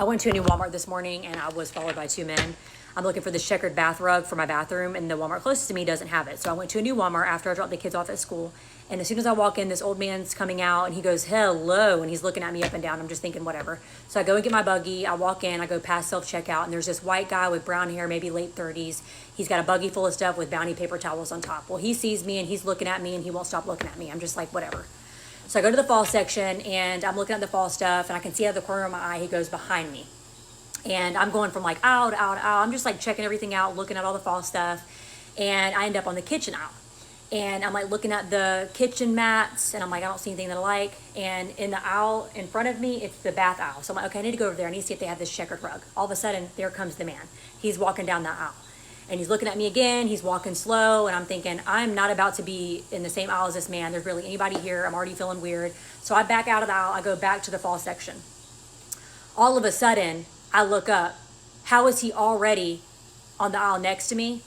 I went to a new Walmart this morning and I was followed by two men. I'm looking for this checkered bath rug for my bathroom, and the Walmart closest to me doesn't have it. So I went to a new Walmart after I dropped the kids off at school. And as soon as I walk in, this old man's coming out and he goes, hello. And he's looking at me up and down. I'm just thinking, whatever. So I go and get my buggy. I walk in, I go past self-checkout, and there's this white guy with brown hair, maybe late 30s. He's got a buggy full of stuff with Bounty paper towels on top. Well, he sees me and he's looking at me and he won't stop looking at me. I'm just like, whatever. So I go to the fall section and I'm looking at the fall stuff, and I can see out of the corner of my eye, he goes behind me. And I'm going from like aisle to aisle to aisle. I'm just like checking everything out, looking at all the fall stuff. And I end up on the kitchen aisle. And I'm like looking at the kitchen mats, and I'm like, I don't see anything that I like. And in the aisle in front of me, it's the bath aisle. So I'm like, okay, I need to go over there. I need to see if they have this checkered rug. All of a sudden, there comes the man. He's walking down the aisle. And he's looking at me again. He's walking slow. And I'm thinking, I'm not about to be in the same aisle as this man. There's really anybody here. I'm already feeling weird. So I back out of the aisle. I go back to the fall section. All of a sudden, I look up. How is he already on the aisle next to me?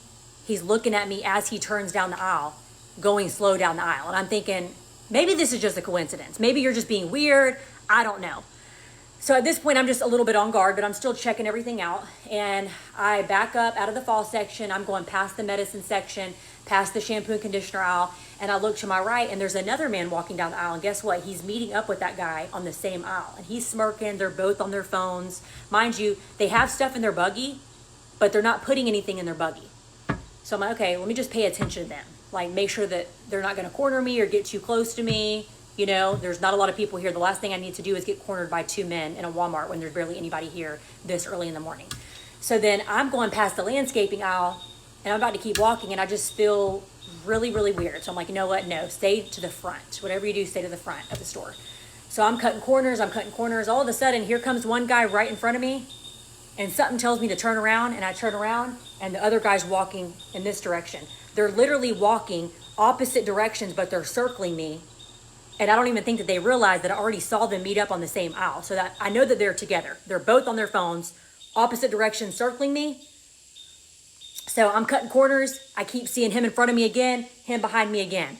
He's looking at me as he turns down the aisle, going slow down the aisle. And I'm thinking, maybe this is just a coincidence. Maybe you're just being weird. I don't know. So at this point, I'm just a little bit on guard, but I'm still checking everything out. And I back up out of the fall section. I'm going past the medicine section, past the shampoo and conditioner aisle. And I look to my right, and there's another man walking down the aisle. And guess what? He's meeting up with that guy on the same aisle. And he's smirking. They're both on their phones. Mind you, they have stuff in their buggy, but they're not putting anything in their buggy. So I'm like, okay, let me just pay attention to them. Like, make sure that they're not going to corner me or get too close to me. You know, there's not a lot of people here. The last thing I need to do is get cornered by two men in a Walmart when there's barely anybody here this early in the morning. So then I'm going past the landscaping aisle, and I'm about to keep walking, and I just feel really, really weird. So I'm like, you know what? No, stay to the front. Whatever you do, stay to the front of the store. So I'm cutting corners. All of a sudden, here comes one guy right in front of me, and something tells me to turn around, and I turn around, and the other guy's walking in this direction. They're literally walking opposite directions, but they're circling me. And I don't even think that they realize that I already saw them meet up on the same aisle. So that I know that they're together. They're both on their phones, opposite directions, circling me. So I'm cutting corners. I keep seeing him in front of me again, him behind me again.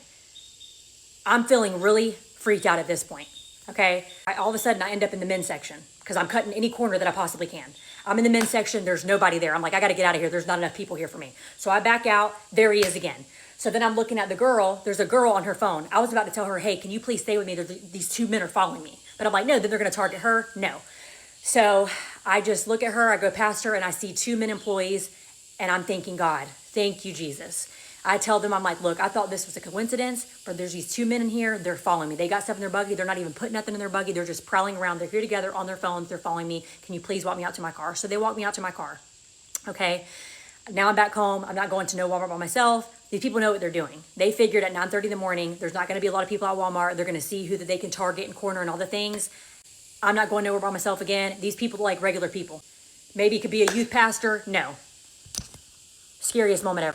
I'm feeling really freaked out at this point. Okay. All of a sudden I end up in the men's section because I'm cutting any corner that I possibly can. I'm in the men's section. There's nobody there. I'm like, I got to get out of here. There's not enough people here for me. So I back out. There he is again. So then I'm looking at the girl. There's a girl on her phone. I was about to tell her, hey, can you please stay with me? These two men are following me. But I'm like, no, then they're going to target her. No. So I just look at her. I go past her and I see two men employees. And I'm thanking God. Thank you, Jesus. I tell them, I'm like, look, I thought this was a coincidence, but there's these two men in here. They're following me. They got stuff in their buggy. They're not even putting nothing in their buggy. They're just prowling around. They're here together on their phones. They're following me. Can you please walk me out to my car? So they walk me out to my car. Okay. Now I'm back home. I'm not going to no Walmart by myself. These people know what they're doing. They figured at 9:30 in the morning, there's not going to be a lot of people at Walmart. They're going to see who that they can target and corner and all the things. I'm not going nowhere by myself again. These people are like regular people. Maybe it could be a youth pastor. No. Scariest moment ever.